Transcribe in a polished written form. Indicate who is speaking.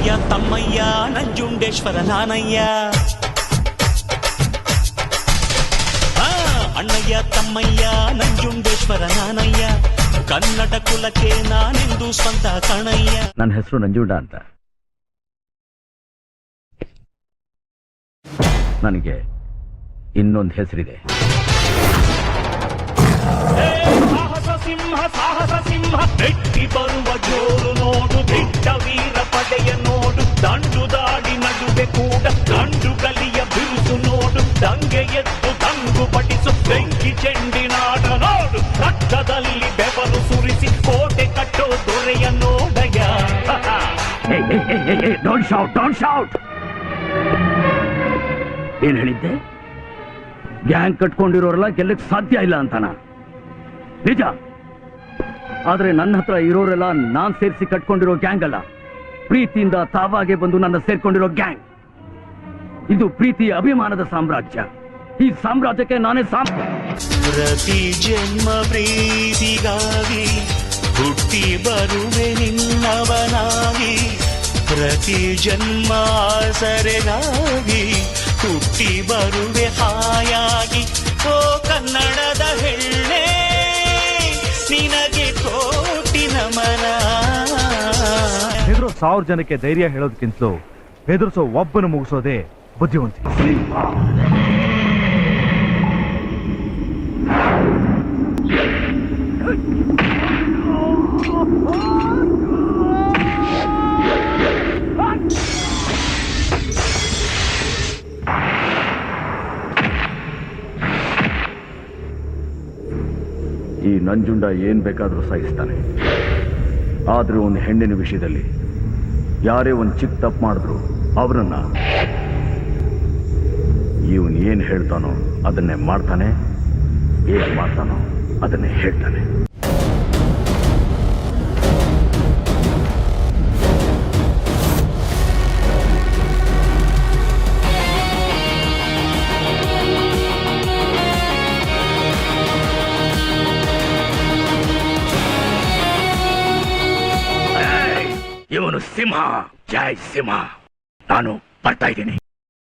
Speaker 1: ಅಣ್ಣಯ್ಯ ತಮ್ಮಯ್ಯ ನಂಜುಂಡೇಶ್ವರ ನಾನಯ್ಯ. ಅಣ್ಣಯ್ಯ ತಮ್ಮಯ್ಯ ನಂಜುಂಡೇಶ್ವರ ನಾನಯ್ಯ, ಕನ್ನಡ ಕುಲಕ್ಕೆ ನಾನೆಂದು ಸ್ವಂತ ಕಣಯ್ಯ.
Speaker 2: ನನ್ನ ಹೆಸರು ನಂಜುಂಡ ಅಂತ. ನನಗೆ ಇನ್ನೊಂದು ಹೆಸರಿದೆ.
Speaker 1: ಸಾಹಸ ಸಿಂಹ ಸಾಹಸ ಸಿಂಹ, ಬೆಟ್ಟಿ ಬರುವ ಜೋರು ನೋಡು, ದಿಟ್ಟ ವೀರ ಪಡೆಯ ನೋಡು, ದಂಡು ದಾಡಿ ನಡುವೆ ಕೂಡ ದಂಡು ಗಲಿಯ ಬಿರುಸು ನೋಡು, ದಂಗೆ ಎದ್ದು ದಂಗು ಪಡಿಸು ಬೆಂಕಿ ಚೆಂಡಿನಾಡ ನೋಡು, ರಕ್ತದಲ್ಲಿ ಬೆವರು ಸುರಿಸಿ ಕೋಟೆ ಕಟ್ಟೋ ದೊರೆಯ ನೋಡಯ್ಯ.
Speaker 2: Don't shout, don't shout. ಏನ್ ಹೇಳಿದ್ದೆ? ಗ್ಯಾಂಗ್ ಕಟ್ಕೊಂಡಿರೋರೆಲ್ಲ ಗೆಲ್ಲಕ್ಕೆ ಸಾಧ್ಯ ಇಲ್ಲ ಅಂತಾನ? ನಿಜ. ಆದ್ರೆ ನನ್ನ ಹತ್ರ ಇರೋರೆಲ್ಲ ನಾನ್ ಸೇರಿಸಿ ಕಟ್ಕೊಂಡಿರೋ ಗ್ಯಾಂಗ್ ಅಲ್ಲ, ಪ್ರೀತಿಯಿಂದ ತಾವಾಗೆ ಬಂದು ನನ್ನ ಸೇರ್ಕೊಂಡಿರೋ ಗ್ಯಾಂಗ್. ಇದು ಪ್ರೀತಿ ಅಭಿಮಾನದ ಸಾಮ್ರಾಜ್ಯ. ಈ ಸಾಮ್ರಾಜ್ಯಕ್ಕೆ ನಾನೇ
Speaker 1: ಪ್ರತಿ ಜನ್ಮ ಪ್ರೀತಿಗಾಗಿ ಹುಟ್ಟಿ ಬರುವೆ ನಿನ್ನವನಾಗಿ, ಪ್ರತಿ ಜನ್ಮ ಆಸರೆಗಾಗಿ ಹುಟ್ಟಿ ಬರುವೆ ಹಾಯಾಗಿ. ಓ ಕನ್ನಡದ ಹೆಣ್ಣೆ ನಿನಗೆ ಕೋಟಿ ನಮನ.
Speaker 3: ಹೆದರೋ 1000 ಜನಕ್ಕೆ ಧೈರ್ಯ ಹೇಳೋದಕ್ಕಿಂತಲೂ ಹೆದರ್ಸೋ ಒಬ್ಬನು ಮುಗಿಸೋದೇ ಬುದ್ಧಿವಂತಿಕೆ.
Speaker 2: ಈ ನಂಜುಂಡ ಏನ್ ಬೇಕಾದ್ರೂ ಸಹಿಸ್ತಾನೆ. ಆದ್ರೆ ಒಂದು ಹೆಣ್ಣಿನ ವಿಷಯದಲ್ಲಿ ಯಾರೇ ಒಂದು ಚಿಕ್ಕ ತಪ್ಪು ಮಾಡಿದ್ರು ಅವರನ್ನ ಇವನ್ ಏನ್ ಹೇಳ್ತಾನೋ ಅದನ್ನೇ ಮಾಡ್ತಾನೆ, ಏನ್ ಮಾಡ್ತಾನೋ ಅದನ್ನೇ ಹೇಳ್ತಾನೆ. ಇವನು ಸಿಂಹ, ಜೈ ಸಿಂಹ. ನಾನು ಬರ್ತಾ ಇದ್ದೀನಿ.